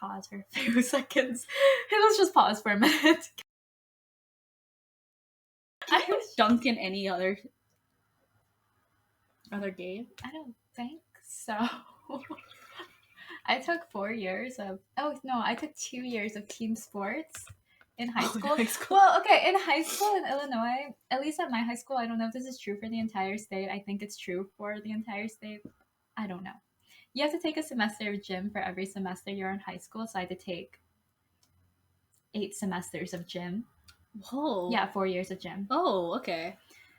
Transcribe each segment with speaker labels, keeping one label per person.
Speaker 1: pause for a few seconds. Hey, let's just pause for a minute.
Speaker 2: I haven't dunked in any other game.
Speaker 1: I don't think so. I took 4 years of... Oh, no, I took 2 years of team sports in high school.
Speaker 2: In high school.
Speaker 1: Well, okay, in high school in Illinois, at least at my high school, I don't know if this is true for the entire state. I think it's true for the entire state. I don't know. You have to take a semester of gym for every semester you're in high school, so I had to take 8 semesters of gym.
Speaker 2: Whoa.
Speaker 1: Yeah, 4 years of gym.
Speaker 2: Oh, okay.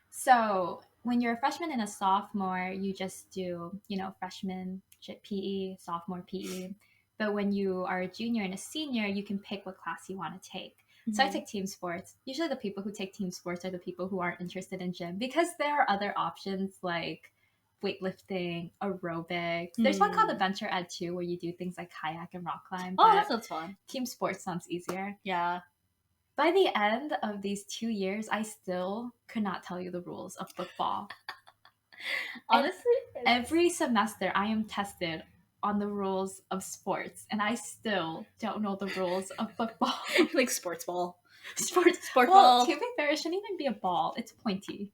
Speaker 1: So when you're a freshman and a sophomore, you just do, freshman PE, sophomore PE. But when you are a junior and a senior, you can pick what class you want to take. Mm-hmm. So I take team sports. Usually the people who take team sports are the people who aren't interested in gym because there are other options like weightlifting, aerobics. There's one called Adventure Ed too, where you do things like kayak and rock climb.
Speaker 2: Oh, that sounds fun.
Speaker 1: Team sports sounds easier.
Speaker 2: Yeah.
Speaker 1: By the end of these 2 years, I still could not tell you the rules of football.
Speaker 2: Honestly,
Speaker 1: every semester I am tested on the rules of sports, and I still don't know the rules of football.
Speaker 2: Like sports ball.
Speaker 1: Sport
Speaker 2: ball.
Speaker 1: Well, to be fair, it shouldn't even be a ball. It's pointy.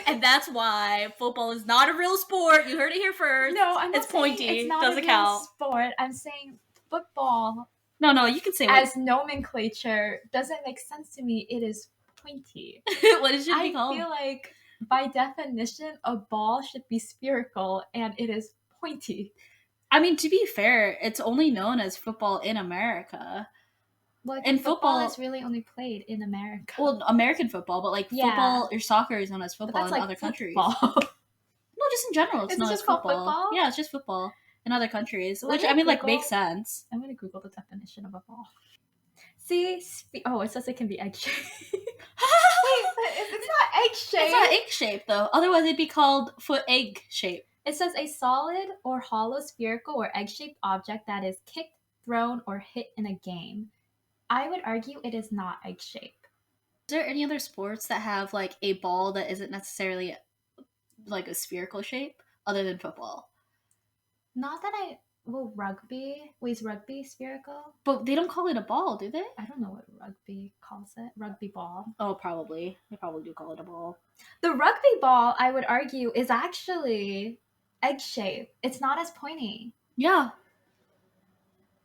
Speaker 2: And that's why football is not a real sport. You heard it here first.
Speaker 1: No, I'm not
Speaker 2: it's pointy.
Speaker 1: It's not
Speaker 2: doesn't
Speaker 1: a real
Speaker 2: count.
Speaker 1: Sport. I'm saying football.
Speaker 2: No, you can say
Speaker 1: as nomenclature doesn't make sense to me. It is pointy.
Speaker 2: What it should be called?
Speaker 1: I feel like by definition, a ball should be spherical, and it is pointy.
Speaker 2: I mean, to be fair, it's only known as football in America.
Speaker 1: Well, and football is really only played in America.
Speaker 2: Well, American football, but football or soccer is known as football in other countries. No, just in general, it's known as football. Yeah, it's just football in other countries, which I mean, makes sense.
Speaker 1: I'm gonna Google the definition of a ball. See, it says it can be egg-shaped. Wait, but it's not egg-shaped.
Speaker 2: It's not egg-shaped though. Otherwise, it'd be called foot-egg shape.
Speaker 1: It says a solid or hollow spherical or egg-shaped object that is kicked, thrown, or hit in a game. I would argue it is not egg-shaped.
Speaker 2: Is there any other sports that have a ball that isn't necessarily a spherical shape other than football?
Speaker 1: Not that rugby. Is rugby spherical?
Speaker 2: But they don't call it a ball, do they?
Speaker 1: I don't know what rugby calls it. Rugby ball.
Speaker 2: Oh, probably. They probably do call it a ball.
Speaker 1: The rugby ball, I would argue, is actually egg-shaped. It's not as pointy.
Speaker 2: Yeah.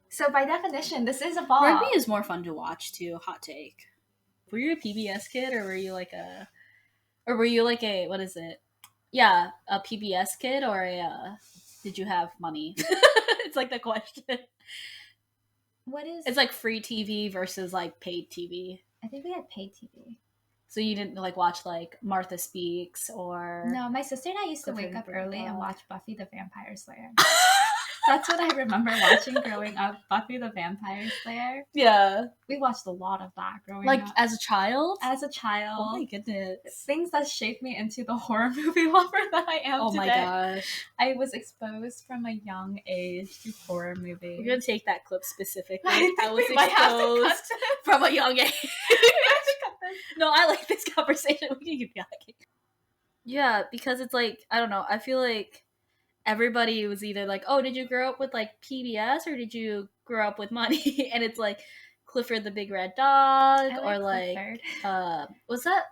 Speaker 1: So by definition, this is a ball.
Speaker 2: Rugby is more fun to watch too. Hot take. Were you a PBS kid, or were you a what is it? Yeah, a PBS kid, or did you have money? It's the question.
Speaker 1: What is?
Speaker 2: It's free TV versus paid TV.
Speaker 1: I think we had paid TV.
Speaker 2: So you didn't watch Martha Speaks or?
Speaker 1: No, my sister and I used to wake up early and watch Buffy the Vampire Slayer. That's what I remember watching growing up, Buffy the Vampire Slayer.
Speaker 2: Yeah.
Speaker 1: We watched a lot of that growing up.
Speaker 2: As a child?
Speaker 1: As a child.
Speaker 2: Oh my goodness.
Speaker 1: Things that shaped me into the horror movie lover that I am today.
Speaker 2: Oh my gosh.
Speaker 1: I was exposed from a young age to horror movies.
Speaker 2: We're going to take that clip specifically.
Speaker 1: I was exposed
Speaker 2: from a young age. No, I like this conversation. We can keep talking. Yeah, because it's I don't know. I feel like everybody was either oh, did you grow up with PBS or did you grow up with money? And it's Clifford the Big Red Dog, or
Speaker 1: Clifford.
Speaker 2: Was that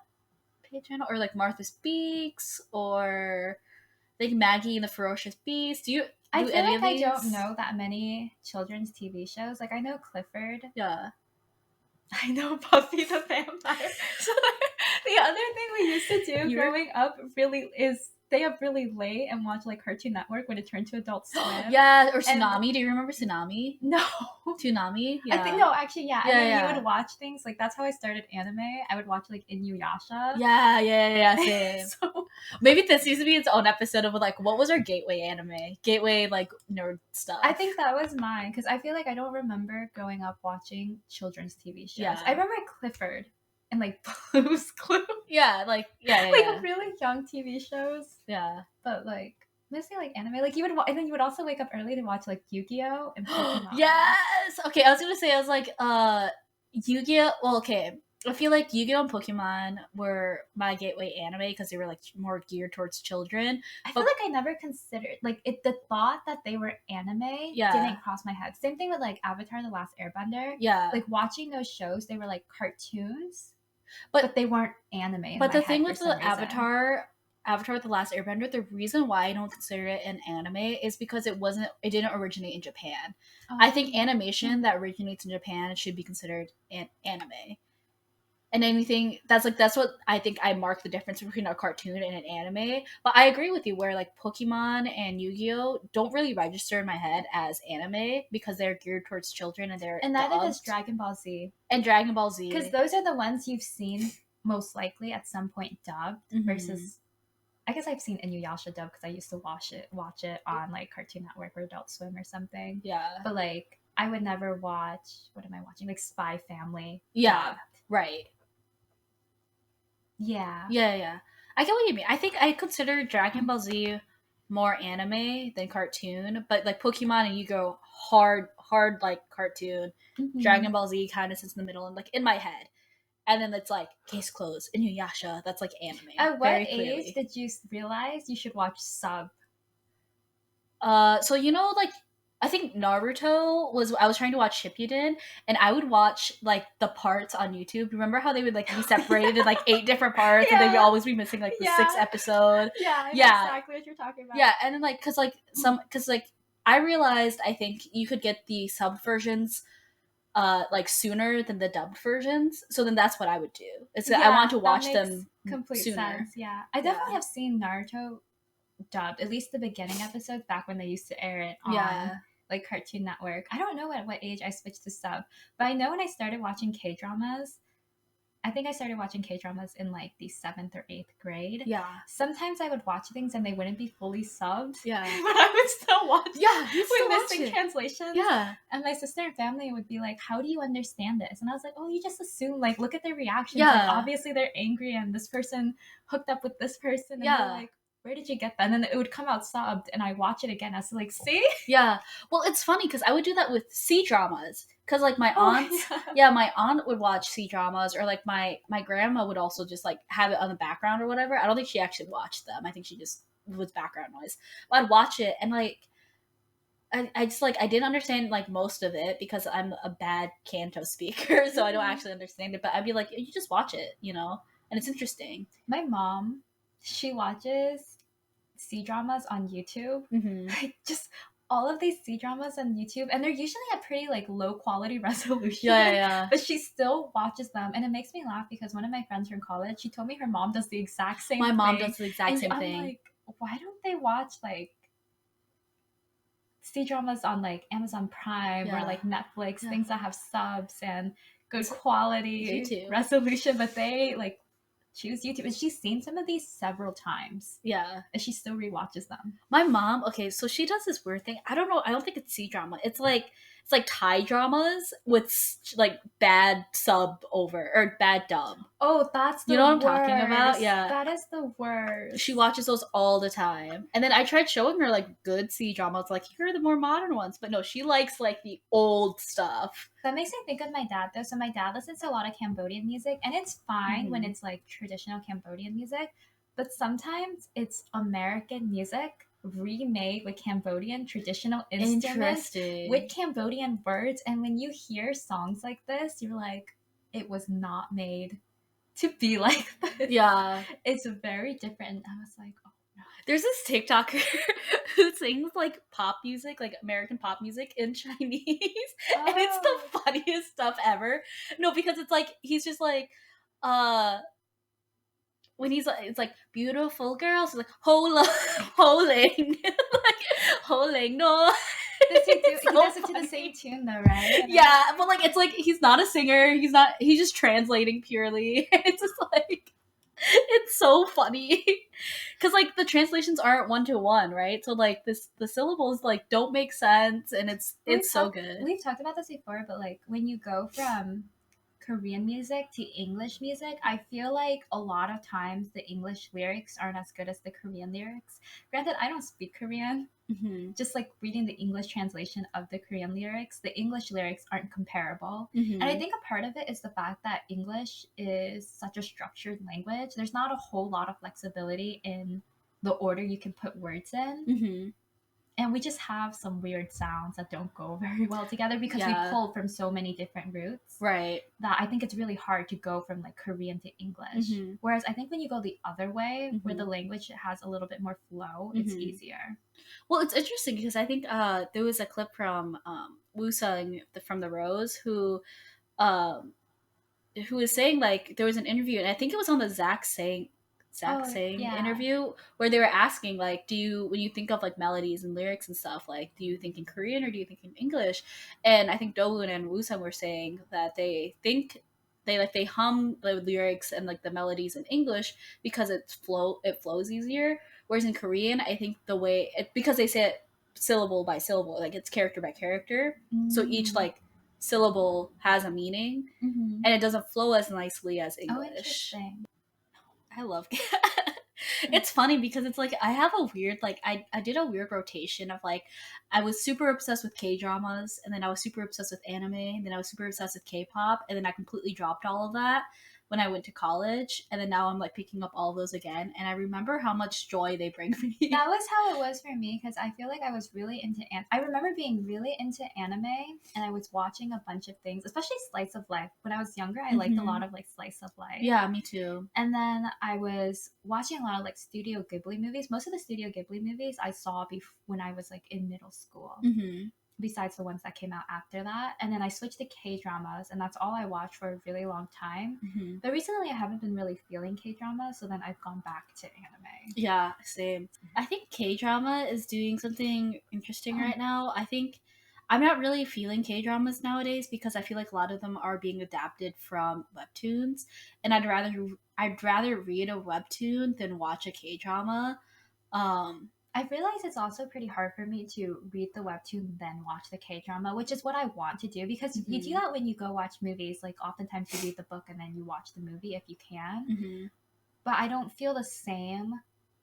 Speaker 2: paid channel, or Martha Speaks, or Maggie and the Ferocious Beast?
Speaker 1: I feel
Speaker 2: any of these?
Speaker 1: I don't know that many children's TV shows. I know Clifford.
Speaker 2: Yeah.
Speaker 1: I know Buffy the Vampire. So the other thing we used to do growing up really is stay up really late and watch Cartoon Network when it turned to Adult Swim.
Speaker 2: Yeah, or Tsunami. Do you remember Tsunami?
Speaker 1: No.
Speaker 2: Tsunami? Yeah.
Speaker 1: I think yeah.
Speaker 2: And
Speaker 1: then you would watch things that's how I started anime. I would watch Inuyasha.
Speaker 2: Yeah, same.
Speaker 1: So
Speaker 2: maybe this needs to be its own episode of what was our gateway anime? Gateway nerd stuff.
Speaker 1: I think that was mine because I feel I don't remember growing up watching children's TV shows.
Speaker 2: Yeah.
Speaker 1: I remember Clifford and Blue's Clues.
Speaker 2: Yeah,
Speaker 1: really young TV shows.
Speaker 2: Yeah,
Speaker 1: but mostly anime. You would and then you would also wake up early to watch Yu-Gi-Oh and Pokemon.
Speaker 2: Yes. Okay, I was gonna say Yu-Gi-Oh. Well, okay. I feel like Yu-Gi-Oh! And Pokemon were my gateway anime because they were like more geared towards children.
Speaker 1: I feel like I never considered like it. The thought that they were anime didn't cross my head. Same thing with like Avatar: The Last Airbender.
Speaker 2: Yeah,
Speaker 1: like watching those shows, they were like cartoons, but they weren't anime.
Speaker 2: But
Speaker 1: the
Speaker 2: thing with the Avatar The Last Airbender, the reason why I don't consider it an anime is because it didn't originate in Japan. I think animation that originates in Japan should be considered an anime. And anything that's what I think I mark the difference between a cartoon and an anime. But I agree with you where like Pokemon and Yu-Gi-Oh don't really register in my head as anime because they're geared towards children and
Speaker 1: neither does Dragon Ball Z
Speaker 2: and Dragon Ball Z,
Speaker 1: because those are the ones you've seen most likely at some point dubbed versus I guess I've seen Inuyasha dub because I used to watch it on like Cartoon Network or Adult Swim or something.
Speaker 2: Yeah,
Speaker 1: but like I would never watch, what am I watching, like Spy Family.
Speaker 2: Yeah, right.
Speaker 1: Yeah.
Speaker 2: I get what you mean. I think I consider Dragon Ball Z more anime than cartoon, but like Pokemon and Yu-Gi-Oh hard like cartoon. Dragon Ball Z kind of sits in the middle and like in my head. And then it's like Case Closed, Inuyasha, that's like anime.
Speaker 1: At what age did you realize you should watch sub?
Speaker 2: So like I think Naruto I was trying to watch Shippuden, and I would watch like the parts on YouTube. Remember how they would like be separated in like 8 different parts, and they would always be missing like the 6th episode.
Speaker 1: Yeah, I know exactly what you're talking about.
Speaker 2: Yeah, and then like because I realized I think you could get the sub versions like sooner than the dubbed versions. So then that's what I would do. I want to watch them
Speaker 1: complete
Speaker 2: sooner.
Speaker 1: Sense. Yeah, I definitely have seen Naruto dubbed, at least the beginning episodes back when they used to air it on like Cartoon Network. I don't know at what age I switched to sub, but I know when I started watching K-dramas, I think I started watching K-dramas in like the 7th or 8th grade.
Speaker 2: Yeah.
Speaker 1: Sometimes I would watch things and they wouldn't be fully subbed.
Speaker 2: Yeah.
Speaker 1: But I would still watch.
Speaker 2: Yeah.
Speaker 1: With missing translations.
Speaker 2: Yeah.
Speaker 1: And my sister and family would be like, "How do you understand this?" And I was like, "Oh, you just assume. Like, look at their reactions.
Speaker 2: Yeah.
Speaker 1: Like, obviously they're angry and this person hooked up with this person." And they're like, "Where did you get that?" And then it would come out subbed and I watch it again. I was like, "See?"
Speaker 2: Yeah. Well, it's funny because I would do that with C-dramas. Because like my aunts, my aunt would watch C-dramas, or like my grandma would also just like have it on the background or whatever. I don't think she actually watched them. I think she just was background noise. But I'd watch it and like I just like I didn't understand like most of it because I'm a bad Kanto speaker, so I don't actually understand it. But I'd be like, you just watch it, and it's interesting.
Speaker 1: My mom, she watches C-dramas on YouTube. Like just all of these C-dramas on YouTube, and they're usually at pretty like low quality resolution.
Speaker 2: Yeah.
Speaker 1: But she still watches them, and it makes me laugh because one of my friends from college, she told me her mom does the exact same thing.
Speaker 2: My mom does the exact same thing.
Speaker 1: I'm like, why don't they watch like C-dramas on like Amazon Prime or like Netflix, things that have subs and good quality
Speaker 2: YouTube
Speaker 1: resolution, but they like choose YouTube, and she's seen some of these several times.
Speaker 2: Yeah.
Speaker 1: And she still rewatches them.
Speaker 2: My mom, okay, so she does this weird thing. I don't know. I don't think it's C-drama. It's like Thai dramas with like bad sub over or bad dub.
Speaker 1: Oh, that's the
Speaker 2: what I'm talking about? Yeah.
Speaker 1: That is the worst.
Speaker 2: She watches those all the time. And then I tried showing her like good C-dramas, like here are the more modern ones. But no, she likes like the old stuff.
Speaker 1: That makes me think of my dad though. So my dad listens to a lot of Cambodian music, and it's fine when it's like traditional Cambodian music, but sometimes it's American music remade with Cambodian traditional instruments with Cambodian words. And when you hear songs like this, you're like, it was not made to be like this.
Speaker 2: Yeah.
Speaker 1: It's very different. I was like, oh no.
Speaker 2: There's this TikToker who sings like pop music, like American pop music in Chinese. Oh. And it's the funniest stuff ever. No, because it's like he's just like when he's like, it's like beautiful girls, he's like holing, like holing, no.
Speaker 1: Does he does it to the same tune though, right?
Speaker 2: Yeah, but like it's like he's not a singer. He's just translating purely. It's just like it's so funny because like the translations aren't 1-to-1, right? So like the syllables like don't make sense, and it's so good.
Speaker 1: We've talked about this before, but like when you go from Korean music to English music, I feel like a lot of times the English lyrics aren't as good as the Korean lyrics. Granted, I don't speak Korean.
Speaker 2: Mm-hmm.
Speaker 1: Just like reading the English translation of the Korean lyrics, the English lyrics aren't comparable.
Speaker 2: Mm-hmm.
Speaker 1: And I think a part of it is the fact that English is such a structured language. There's not a whole lot of flexibility in the order you can put words in.
Speaker 2: Mm-hmm.
Speaker 1: And we just have some weird sounds that don't go very well together because
Speaker 2: Yeah.
Speaker 1: we pull from so many different roots.
Speaker 2: Right.
Speaker 1: That I think it's really hard to go from like Korean to English.
Speaker 2: Mm-hmm.
Speaker 1: Whereas I think when you go the other way,
Speaker 2: Mm-hmm.
Speaker 1: where the language has a little bit more flow, it's easier.
Speaker 2: Well, it's interesting because I think there was a clip from Woo-sung from The Rose um, who was saying, like, there was an interview, and I think it was on the Zach Sang
Speaker 1: Yeah.
Speaker 2: interview, where they were asking, like, when you think of like melodies and lyrics and stuff, like, do you think in Korean or do you think in English? And I think Dowoon and Woo-sung were saying that they think they hum the lyrics and like the melodies in English because it flows easier, whereas in Korean, I think because they say it syllable by syllable, like it's character by character, so each like syllable has a meaning, and it doesn't flow as nicely as English.
Speaker 1: Oh, interesting.
Speaker 2: I love it's funny because it's like I have a weird, like, I did a weird rotation of like I was super obsessed with K-dramas, and then I was super obsessed with anime, and then I was super obsessed with K-pop, and then I completely dropped all of that when I went to college, and then now I'm like picking up all of those again, and I remember how much joy they bring me.
Speaker 1: That was how it was for me because I feel like I was really into I remember being really into anime, and I was watching a bunch of things, especially slice of life. When I was younger, I liked a lot of like slice of life.
Speaker 2: Yeah, me too.
Speaker 1: And then I was watching a lot of like Studio Ghibli movies. Most of the Studio Ghibli movies I saw when I was like in middle school. Besides the ones that came out after that. And then I switched to K-dramas, and that's all I watched for a really long time. But recently I haven't been really feeling K-dramas, so then I've gone back to anime.
Speaker 2: Yeah, same. I think K-drama is doing something interesting right now. I think I'm not really feeling K-dramas nowadays because I feel like a lot of them are being adapted from webtoons, and I'd rather read a webtoon than watch a K-drama.
Speaker 1: I've realized it's also pretty hard for me to read the webtoon then watch the K-drama, which is what I want to do because you do that when you go watch movies. Like oftentimes you read the book and then you watch the movie if you can. But I don't feel the same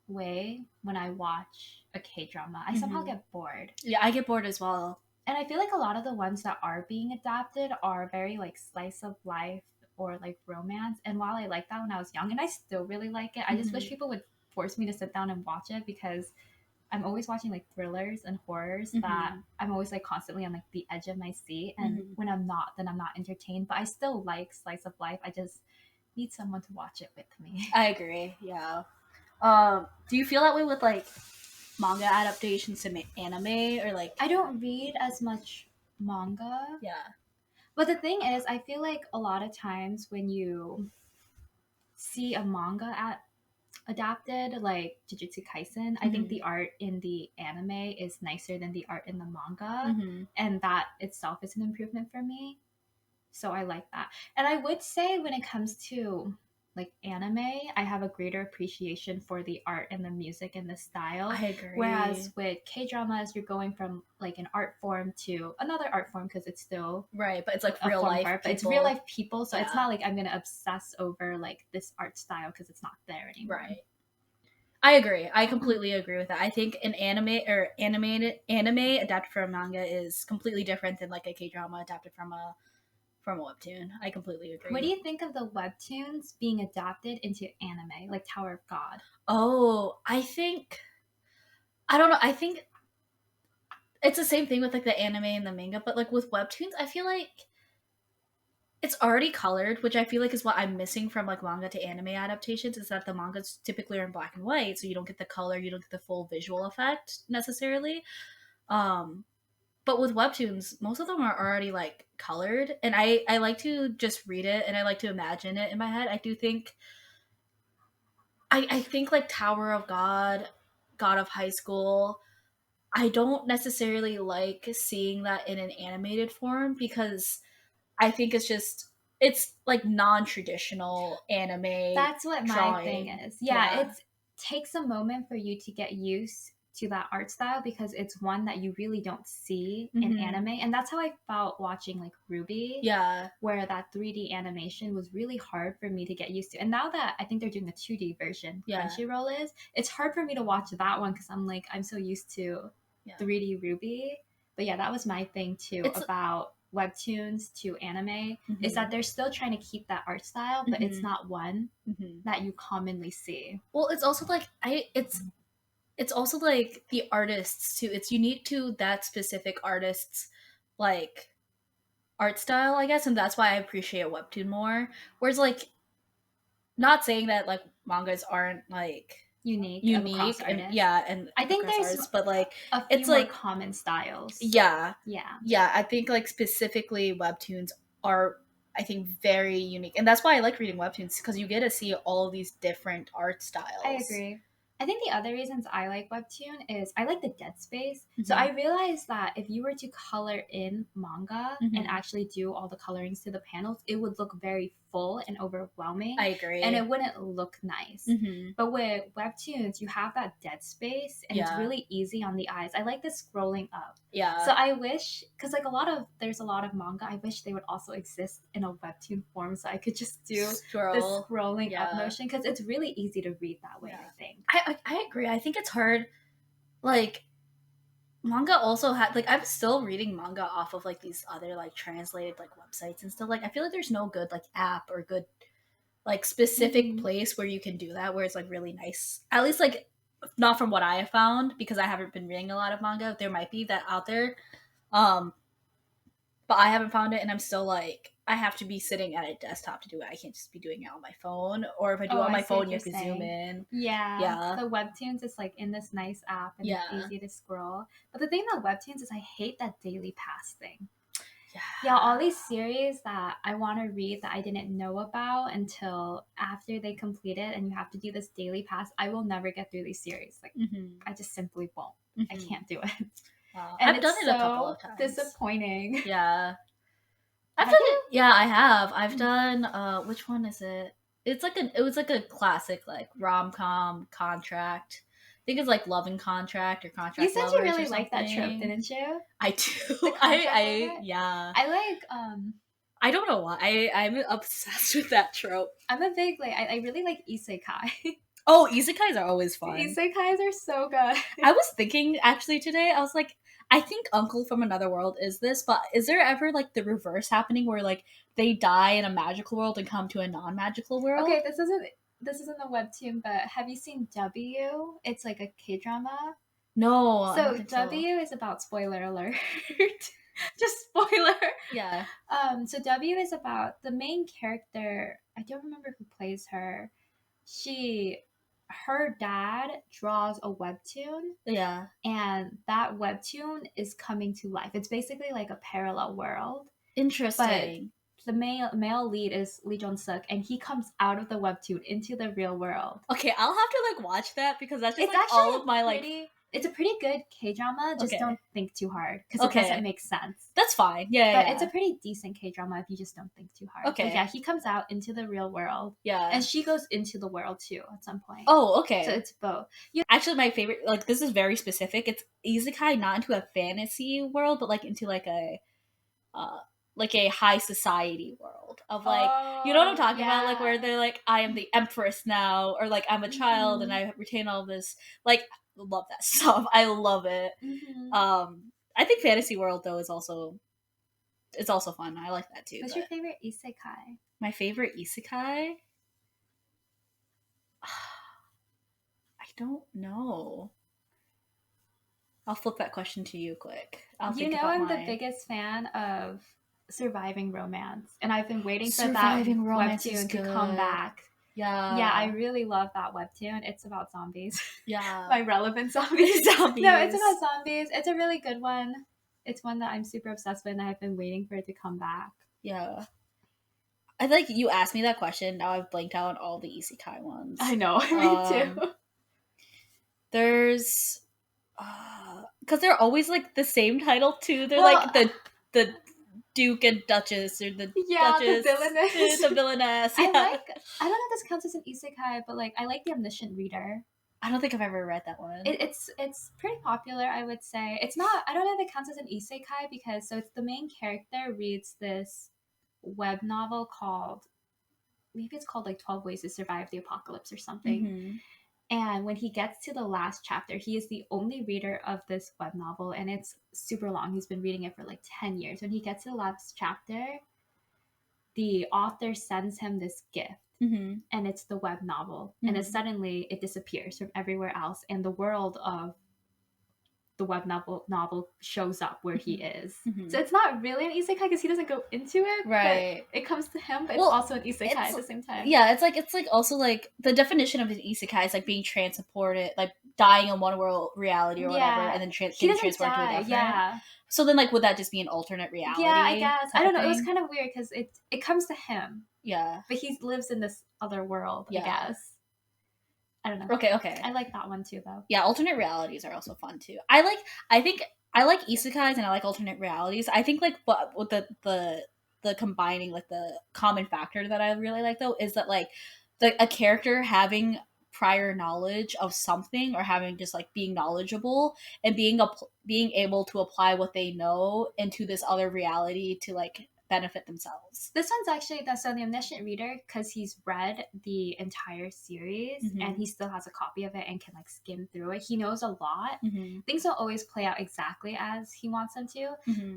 Speaker 1: way when I watch a K-drama. I somehow get bored.
Speaker 2: Yeah, I get bored as well.
Speaker 1: And I feel like a lot of the ones that are being adapted are very like slice of life or like romance. And while I like that when I was young, and I still really like it, I just wish people would force me to sit down and watch it because I'm always watching like thrillers and horrors that I'm always like constantly on like the edge of my seat. And when I'm not, then I'm not entertained. But I still like slice of life. I just need someone to watch it with me.
Speaker 2: I agree. Yeah. Do you feel that way with like manga adaptations to anime, or like?
Speaker 1: I don't read as much manga.
Speaker 2: Yeah.
Speaker 1: But the thing is, I feel like a lot of times when you see a manga adapted, like Jujutsu Kaisen, I think the art in the anime is nicer than the art in the manga, and that itself is an improvement for me. So I like that. And I would say when it comes to like anime, I have a greater appreciation for the art and the music and the style.
Speaker 2: I agree.
Speaker 1: Whereas with K-dramas, you're going from like an art form to another art form because it's still
Speaker 2: right, but it's like real life
Speaker 1: art, but it's real life people, so it's not like I'm gonna obsess over like this art style because it's not there anymore.
Speaker 2: Right. I agree. I completely agree with that. I think an anime adapted from a manga is completely different than like a K-drama adapted from a webtoon. I completely agree.
Speaker 1: What do you think of the webtoons being adapted into anime, like Tower of God?
Speaker 2: Oh, I don't know. I think it's the same thing with like the anime and the manga, but like with webtoons, I feel like it's already colored, which I feel like is what I'm missing from like manga to anime adaptations, is that the mangas typically are in black and white, so you don't get the color, you don't get the full visual effect necessarily. But with webtoons, most of them are already like colored, and I like to just read it and I like to imagine it in my head. I do think I think like Tower of God, God of High School, I don't necessarily like seeing that in an animated form because I think it's like non-traditional anime.
Speaker 1: That's what
Speaker 2: drawing.
Speaker 1: my thing is. Yeah, it takes a moment for you to get used to that art style because it's one that you really don't see in anime. And that's how I felt watching like Ruby.
Speaker 2: Yeah.
Speaker 1: Where that 3D animation was really hard for me to get used to. And now that I think they're doing a 2D version, Crunchyroll is, it's hard for me to watch that one because I'm so used to 3D Ruby. But yeah, that was my thing too about webtoons to anime is that they're still trying to keep that art style, but it's not one that you commonly see.
Speaker 2: Well, it's also like it's also like the artists too. It's unique to that specific artist's like art style, I guess, and that's why I appreciate webtoon more. Whereas like, not saying that like mangas aren't like
Speaker 1: unique
Speaker 2: and and
Speaker 1: I think there's
Speaker 2: artists, but like
Speaker 1: a few more common styles.
Speaker 2: Yeah. I think like specifically webtoons are, I think, very unique, and that's why I like reading webtoons because you get to see all of these different art styles.
Speaker 1: I agree. I think the other reasons I like webtoon is I like the dead space. So I realized that if you were to color in manga and actually do all the colorings to the panels, it would look very full and overwhelming.
Speaker 2: I agree.
Speaker 1: And it wouldn't look nice. But with webtoons, you have that dead space and it's really easy on the eyes. I like the scrolling up.
Speaker 2: Yeah.
Speaker 1: So I wish, because like there's a lot of manga, I wish they would also exist in a webtoon form so I could just do the scrolling up motion because it's really easy to read that way, I think.
Speaker 2: I agree. I think it's hard. Like, manga also had like I'm still reading manga off of like these other like translated like websites and stuff. Like I feel like there's no good like app or good like specific place where you can do that where it's like really nice. At least like not from what I have found because I haven't been reading a lot of manga. There might be that out there. But I haven't found it, and I'm still like, I have to be sitting at a desktop to do it. I can't just be doing it on my phone. Or if I do it on my phone, you have to zoom in.
Speaker 1: Yeah. The webtoons is like in this nice app and it's easy to scroll. But the thing about webtoons is I hate that daily pass thing. Yeah, all these series that I want to read that I didn't know about until after they complete it, and you have to do this daily pass. I will never get through these series. Like, I just simply won't. I can't do it.
Speaker 2: Wow. And I've done it a couple of times.
Speaker 1: Disappointing.
Speaker 2: Yeah. I've done it. Yeah, I have. I've done which one is it? It was like a classic like rom-com contract. I think it's like Love and Contract or Contract
Speaker 1: You said
Speaker 2: Lovers
Speaker 1: you really liked that trope, didn't you?
Speaker 2: I do. Yeah.
Speaker 1: I like
Speaker 2: I don't know why. I'm obsessed with that trope.
Speaker 1: I'm a big like I really like isekai.
Speaker 2: Oh, isekais are always fun.
Speaker 1: Isekais are so good.
Speaker 2: I was thinking actually today, I was like, I think Uncle from Another World is this, but is there ever like the reverse happening where like they die in a magical world and come to a non-magical world?
Speaker 1: Okay, this isn't a webtoon, but have you seen W? It's like a K-drama.
Speaker 2: No.
Speaker 1: So W is about, spoiler alert. Just spoiler.
Speaker 2: Yeah.
Speaker 1: So W is about the main character. I don't remember who plays her. Her dad draws a webtoon.
Speaker 2: Yeah.
Speaker 1: And that webtoon is coming to life. It's basically like a parallel world.
Speaker 2: Interesting.
Speaker 1: But the male lead is Lee Jong-suk, and he comes out of the webtoon into the real world.
Speaker 2: Okay, I'll have to like watch that because that's just like all of my like.
Speaker 1: It's a pretty good K-drama. Just don't think too hard because it doesn't make sense.
Speaker 2: That's fine. Yeah,
Speaker 1: But it's a pretty decent K-drama if you just don't think too hard.
Speaker 2: Okay.
Speaker 1: But yeah, he comes out into the real world.
Speaker 2: Yeah.
Speaker 1: And she goes into the world too at some point.
Speaker 2: Oh, okay.
Speaker 1: So it's both.
Speaker 2: Actually, my favorite, like, this is very specific. It's isekai not into a fantasy world, but like into like a high society world of like, you know what I'm talking about? Like where they're like, I am the empress now, or like I'm a child and I retain all this. Like, love that stuff. I love it. I think fantasy world though is also fun. I like that too.
Speaker 1: What's your favorite isekai?
Speaker 2: My favorite isekai? I don't know. I'll flip that question to you quick. I'm
Speaker 1: the biggest fan of surviving romance, and I've been waiting for that webtoon to come back. Yeah, I really love that webtoon. It's about zombies.
Speaker 2: Yeah.
Speaker 1: My relevant zombies. No, it's about zombies. It's a really good one. It's one that I'm super obsessed with, and I've been waiting for it to come back.
Speaker 2: Yeah. I like you asked me that question. Now I've blanked out on all the isekai ones.
Speaker 1: I know. Me too.
Speaker 2: There's because they're always like the same title too. They're like the Duke and Duchess, or the Duchess,
Speaker 1: the villainess.
Speaker 2: The villainess.
Speaker 1: Yeah. I don't know if this counts as an isekai, but like I like the Omniscient Reader.
Speaker 2: I don't think I've ever read that one.
Speaker 1: It's pretty popular, I would say. It's not, I don't know if it counts as an isekai because, so it's the main character reads this web novel called, maybe it's called like 12 Ways to Survive the Apocalypse or something.
Speaker 2: Mm-hmm.
Speaker 1: And when he gets to the last chapter, he is the only reader of this web novel, and it's super long. He's been reading it for like 10 years. When he gets to the last chapter, the author sends him this gift.
Speaker 2: Mm-hmm.
Speaker 1: And it's the web novel.
Speaker 2: Mm-hmm.
Speaker 1: And then suddenly it disappears from everywhere else, and the world of the web novel shows up where he is.
Speaker 2: Mm-hmm.
Speaker 1: So it's not really an isekai because he doesn't go into it,
Speaker 2: right?
Speaker 1: But it comes to him, but it's also an isekai at the same time.
Speaker 2: Yeah, it's like also like the definition of an isekai is like being transported, like dying in one world reality or whatever, and then getting transported to a different.
Speaker 1: Yeah.
Speaker 2: So then, like, would that just be an alternate reality?
Speaker 1: Yeah, I guess. I don't know. It was kind of weird because it comes to him.
Speaker 2: Yeah.
Speaker 1: But he lives in this other world, I guess. I don't know.
Speaker 2: Okay.
Speaker 1: I like that one too, though.
Speaker 2: Yeah, alternate realities are also fun too. I think I like isekais and I like alternate realities. I think like what the combining, like the common factor that I really like though is that like a character having prior knowledge of something, or having just like being knowledgeable and being able to apply what they know into this other reality to like benefit themselves.
Speaker 1: This one's actually so the omniscient reader, because he's read the entire series and he still has a copy of it and can like skim through it. He knows a lot. Things don't always play out exactly as he wants them to,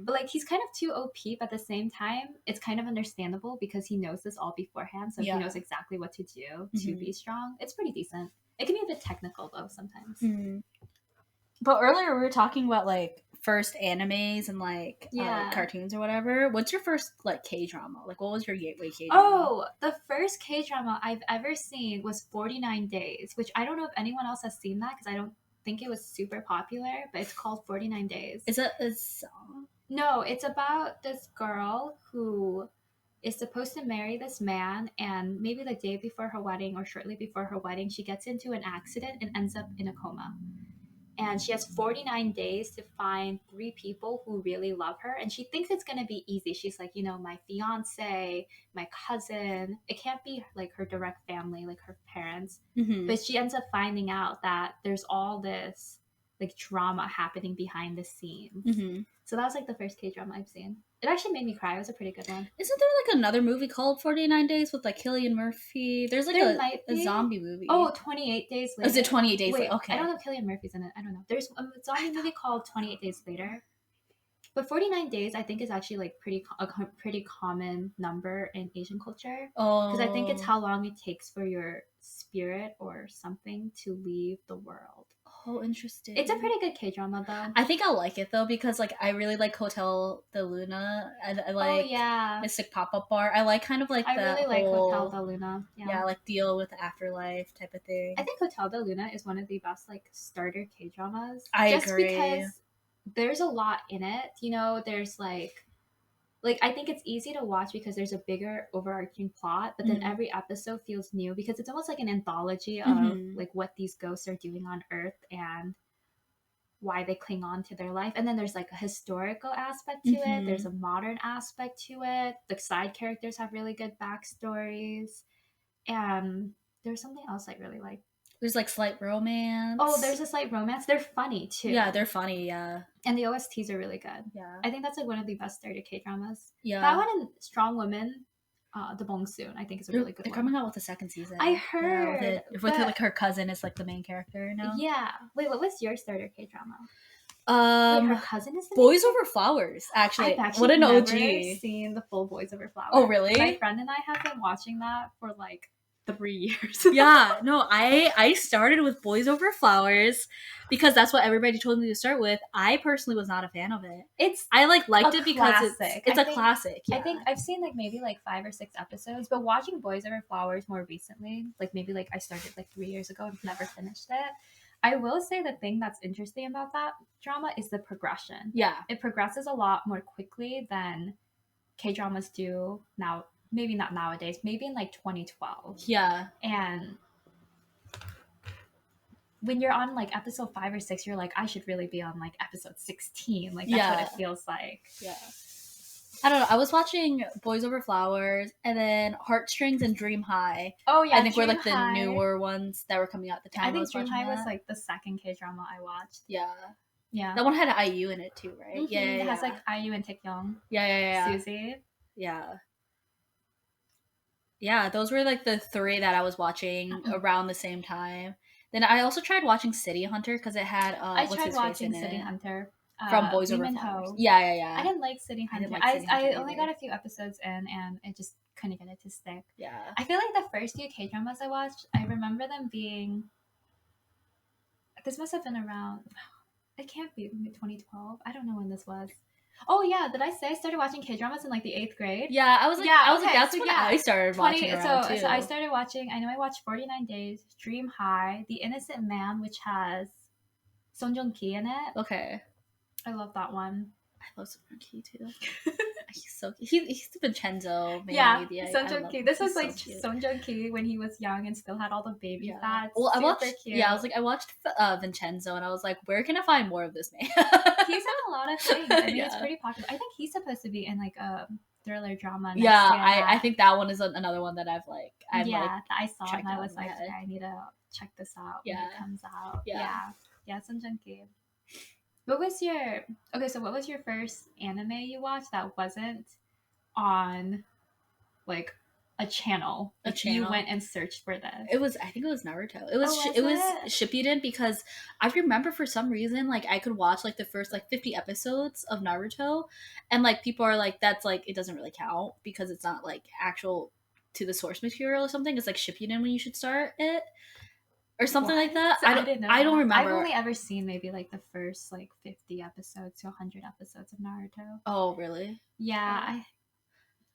Speaker 1: but like he's kind of too OP, but at the same time it's kind of understandable because he knows this all beforehand, so he knows exactly what to do to be strong. It's pretty decent. It can be a bit technical though sometimes.
Speaker 2: But earlier we were talking about like first animes and like cartoons or whatever. What's your first like K-drama? Like what was your gateway K-drama?
Speaker 1: Oh, the first K-drama I've ever seen was 49 Days, which I don't know if anyone else has seen that because I don't think it was super popular, but it's called 49 Days.
Speaker 2: Is it a song?
Speaker 1: No, it's about this girl who is supposed to marry this man, and maybe the day before her wedding or shortly before her wedding, she gets into an accident and ends up in a coma. And she has 49 days to find 3 people who really love her. And she thinks it's going to be easy. She's like, my fiance, my cousin. It can't be like her direct family, like her parents. But she ends up finding out that there's all this like drama happening behind the scenes. So that was like the first K-drama I've seen. It actually made me cry. It was a pretty good one.
Speaker 2: Isn't there like another movie called 49 Days with like Cillian Murphy? There's like a zombie movie.
Speaker 1: Oh, 28 Days Later.
Speaker 2: Is it 28 Days Later? Okay.
Speaker 1: I don't know if Cillian Murphy's in it. I don't know. There's a zombie movie called 28 Days Later. But 49 days, I think, is actually like a pretty common number in Asian culture. Because I think it's how long it takes for your spirit or something to leave the world.
Speaker 2: Oh, interesting.
Speaker 1: It's a pretty good K-drama, though.
Speaker 2: I think I'll like it, though, because like I really like Hotel de Luna. I like Mystic Pop-Up Bar. I like kind of like
Speaker 1: I really like Hotel de Luna.
Speaker 2: Yeah, like deal with the afterlife type of thing.
Speaker 1: I think Hotel de Luna is one of the best like starter K-dramas.
Speaker 2: I agree.
Speaker 1: Just because there's a lot in it. There's like I think it's easy to watch because there's a bigger overarching plot, but then every episode feels new because it's almost like an anthology of like what these ghosts are doing on Earth and why they cling on to their life. And then there's like a historical aspect to it. There's a modern aspect to it. The side characters have really good backstories. And there's something else I really like.
Speaker 2: There's like slight romance.
Speaker 1: Oh, there's a slight romance. They're funny too.
Speaker 2: Yeah, they're funny. Yeah,
Speaker 1: and the OSTs are really good.
Speaker 2: Yeah,
Speaker 1: I think that's like one of the best starter K-dramas.
Speaker 2: Yeah,
Speaker 1: that one and Strong Women, the Bong Soon, I think is a really good.
Speaker 2: They're coming out with the second season.
Speaker 1: I heard.
Speaker 2: Yeah, with like her cousin is like the main character now.
Speaker 1: Yeah. Wait, what was your starter K-drama? Wait, her cousin is
Speaker 2: Boys Over Flowers. Actually,
Speaker 1: what an OG. I've never seen the full Boys Over Flowers.
Speaker 2: Oh, really?
Speaker 1: My friend and I have been watching that for like 3 years.
Speaker 2: Yeah, no, I started with Boys Over Flowers because that's what everybody told me to start with. I personally was not a fan of it. I liked it because it's a classic. Yeah.
Speaker 1: I think I've seen like maybe like 5 or 6 episodes, but watching Boys Over Flowers more recently, like maybe like I started like 3 years ago and never finished it. I will say the thing that's interesting about that drama is the progression.
Speaker 2: Yeah.
Speaker 1: It progresses a lot more quickly than K-dramas do now. Maybe not nowadays, maybe in like 2012.
Speaker 2: Yeah.
Speaker 1: And when you're on like episode 5 or 6, you're like, I should really be on like episode 16. Like that's what it feels like.
Speaker 2: Yeah. I don't know. I was watching Boys Over Flowers and then Heartstrings and Dream High.
Speaker 1: Oh yeah,
Speaker 2: I think
Speaker 1: Dream
Speaker 2: were like the
Speaker 1: High.
Speaker 2: newer ones that were coming out at the time.
Speaker 1: I think
Speaker 2: was
Speaker 1: Dream
Speaker 2: watching
Speaker 1: High
Speaker 2: that.
Speaker 1: was like the second K-drama I watched.
Speaker 2: Yeah.
Speaker 1: Yeah.
Speaker 2: That one had IU in it too, right?
Speaker 1: Mm-hmm. It has like IU and Taecyeon.
Speaker 2: Yeah.
Speaker 1: Suzy.
Speaker 2: Yeah. Yeah, those were like the three that I was watching around the same time. Then I also tried watching City Hunter because it had
Speaker 1: I
Speaker 2: what's
Speaker 1: tried
Speaker 2: his
Speaker 1: watching
Speaker 2: face in
Speaker 1: City
Speaker 2: it?
Speaker 1: Hunter.
Speaker 2: From Boys
Speaker 1: Lee
Speaker 2: Over
Speaker 1: Min
Speaker 2: Flowers.
Speaker 1: Ho.
Speaker 2: Yeah.
Speaker 1: I didn't like City
Speaker 2: I
Speaker 1: Hunter.
Speaker 2: didn't like City Hunter
Speaker 1: I only
Speaker 2: either.
Speaker 1: got a few episodes in, and it just couldn't get it to stick.
Speaker 2: Yeah.
Speaker 1: I feel like the first few K dramas I watched, I remember them being. This must have been around. It can't be 2012. I don't know when this was. Oh yeah, did I say I started watching K dramas in like the 8th grade?
Speaker 2: Yeah, I was like, that's when I started watching around too.
Speaker 1: So I started watching. I know I watched 49 Days, Dream High, The Innocent Man, which has Song Joong Ki in it.
Speaker 2: Okay.
Speaker 1: I love that one.
Speaker 2: I love Song Joong Ki too. He's so cute. He's Vincenzo.
Speaker 1: Yeah, Song Joong Ki. This was like Song Joong Ki when he was young and still had all the baby fat.
Speaker 2: Well, I watched.
Speaker 1: Cute.
Speaker 2: Yeah, I watched Vincenzo, and I was like, where can I find more of this man?
Speaker 1: He's in a lot of things. I mean, it's pretty popular. I think he's supposed to be in like a thriller drama.
Speaker 2: I think that one is another one that I've
Speaker 1: I saw and I was like,
Speaker 2: okay,
Speaker 1: I need to check this out when it comes out. Yeah, Song Joong Ki. What was your first anime you watched that wasn't on like a channel? You went and searched for this.
Speaker 2: I think it was Naruto. It was Shippuden because I remember for some reason like I could watch like the first like 50 episodes of Naruto, and like people are like, that's like, it doesn't really count because it's not like actual to the source material or something. It's like Shippuden when you should start it. Or something like that.
Speaker 1: So I don't remember. I've only ever seen maybe like the first like 50 episodes to 100 episodes of Naruto.
Speaker 2: Oh, really?
Speaker 1: Yeah.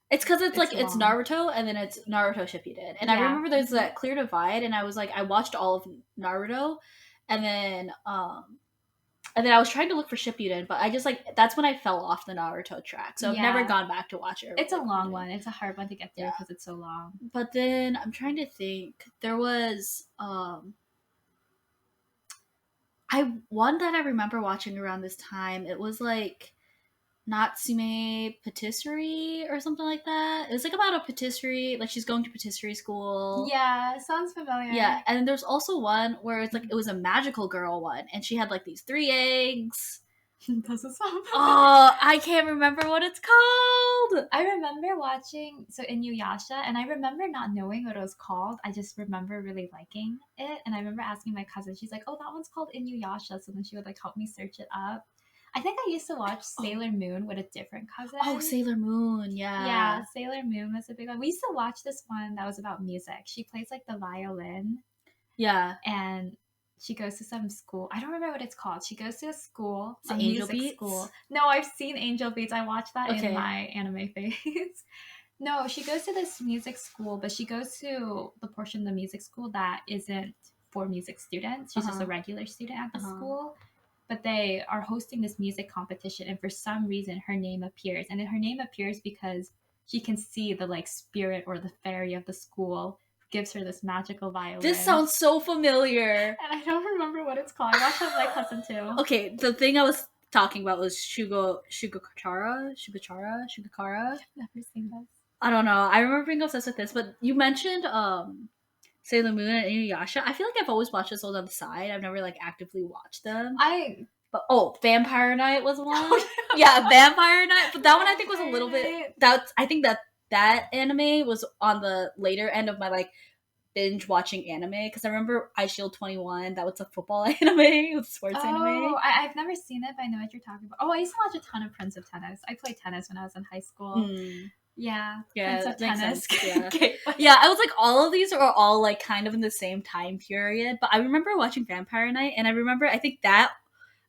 Speaker 2: It's because it's like long. It's Naruto and then it's Naruto Shippuden. And I remember there's that clear divide, and I was like, I watched all of Naruto, and then I was trying to look for Shippuden, but I just like, that's when I fell off the Naruto track. So I've never gone back to watch it.
Speaker 1: It's a long one. It's a hard one to get through because it's so long.
Speaker 2: But then I'm trying to think. There was one that I remember watching around this time. It was like Natsume Patisserie or something like that. It was like about a patisserie, like she's going to patisserie school.
Speaker 1: Yeah, sounds familiar.
Speaker 2: Yeah, and there's also one where it's like, it was a magical girl one, and she had like these 3 eggs.
Speaker 1: Doesn't sound familiar.
Speaker 2: Oh, I can't remember what it's called.
Speaker 1: I remember watching Inuyasha, and I remember not knowing what it was called. I just remember really liking it, and I remember asking my cousin. She's like, "Oh, that one's called Inuyasha," so then she would like help me search it up. I think I used to watch Sailor Moon with a different cousin.
Speaker 2: Oh, Sailor Moon, yeah.
Speaker 1: Yeah, Sailor Moon was a big one. We used to watch this one that was about music. She plays like the violin.
Speaker 2: Yeah.
Speaker 1: And she goes to some school. I don't remember what it's called. She goes to a school,
Speaker 2: a music
Speaker 1: Beats? School. No, I've seen Angel Beats. I watched that in my anime phase. No, she goes to this music school, but she goes to the portion of the music school that isn't for music students. She's just a regular student at the school. But they are hosting this music competition, and for some reason her name appears. And then her name appears because she can see the like spirit or the fairy of the school gives her this magical violin.
Speaker 2: This sounds so familiar.
Speaker 1: And I don't remember what it's called. I watched it with my cousin too.
Speaker 2: Okay, the thing I was talking about was Shugakara.
Speaker 1: I've never seen this.
Speaker 2: I don't know. I remember being obsessed with this, but you mentioned Sailor Moon and Inuyasha. I feel like I've always watched this on the side. I've never like actively watched them. But Vampire Night was one. Yeah, Vampire Night. But that one I think was a little bit. I think that anime was on the later end of my like binge watching anime, because I remember I Shield 21. That was a football anime. It was a sports anime.
Speaker 1: I've never seen it, but I know what you're talking about. Oh, I used to watch a ton of Prince of Tennis. I played tennis when I was in high school. Yeah, Prince of Tennis.
Speaker 2: Yeah, I was like, all of these are all like kind of in the same time period. But I remember watching Vampire Night, and I think that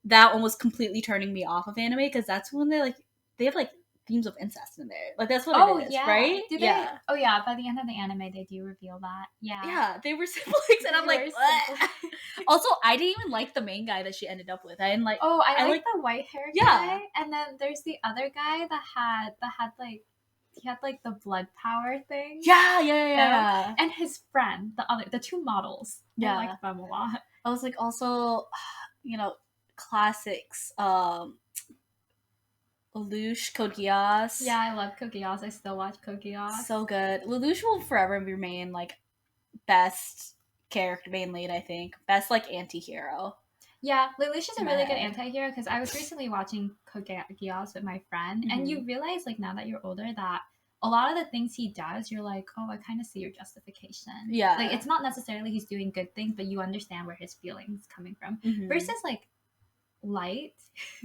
Speaker 2: one was completely turning me off of anime, because that's when they have like themes of incest in there. Like that's what it is, right?
Speaker 1: Yeah. Oh yeah, by the end of the anime they do reveal that. Yeah.
Speaker 2: Yeah, they were siblings, and I'm like, what? Also, I didn't even like the main guy that she ended up with. I didn't like.
Speaker 1: Oh, I like the white hair guy. And then there's the other guy that had like. He had like the blood power thing.
Speaker 2: Yeah.
Speaker 1: And his friend, the two models. I like them a lot.
Speaker 2: I was like, also, classics. What Lelouch, Code Geass.
Speaker 1: Yeah, I love Code Geass. I still watch Code Geass.
Speaker 2: So good. Lelouch will forever remain like best character, main lead, I think. Best like anti-hero.
Speaker 1: Yeah, Lelouch is a really good anti-hero because I was recently watching Code Geass with my friend, and you realize like now that you're older that a lot of the things he does, you're like, oh, I kind of see your justification.
Speaker 2: Yeah.
Speaker 1: Like it's not necessarily he's doing good things, but you understand where his feelings coming from. Versus like Light.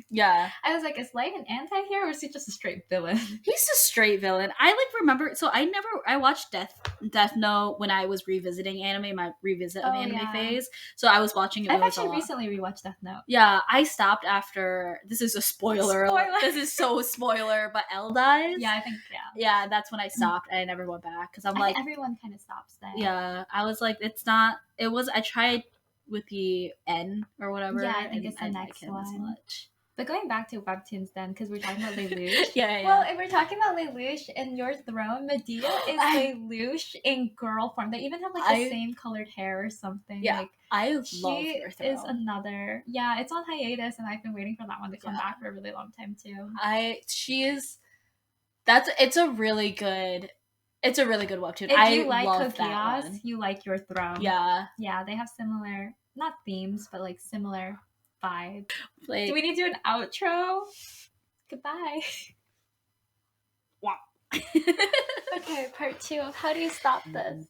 Speaker 2: Yeah.
Speaker 1: I was like, is Light an anti-hero or is he just a straight villain?
Speaker 2: He's a straight villain. I like remember, so I watched Death Note when I was revisiting anime, my revisit of anime phase. So I was watching it.
Speaker 1: I've actually recently rewatched Death Note.
Speaker 2: Yeah, I stopped after, this is a spoiler. This is so spoiler, but L dies.
Speaker 1: Yeah, I think,
Speaker 2: Yeah, that's when I stopped and I never went back. Because I think
Speaker 1: everyone kind of stops there.
Speaker 2: Yeah, I was like, I tried with the N or whatever.
Speaker 1: Yeah, I think it's the next one. But going back to webtoons then, because we're talking about Lelouch.
Speaker 2: Yeah.
Speaker 1: Well, if we're talking about Lelouch in Your Throne, Medea is Lelouch in girl form. They even have like the same colored hair or something.
Speaker 2: Yeah,
Speaker 1: like,
Speaker 2: I love Your Throne.
Speaker 1: Is another. Yeah, it's on hiatus, and I've been waiting for that one to come back for a really long time too.
Speaker 2: It's a really good webtoon.
Speaker 1: If you like Code Geass, you like Your Throne.
Speaker 2: Yeah.
Speaker 1: Yeah, they have similar, not themes, but like similar vibes.
Speaker 2: Like,
Speaker 1: do we need to do an outro? Goodbye.
Speaker 2: Wow.
Speaker 1: Okay, part 2 of how do you stop this?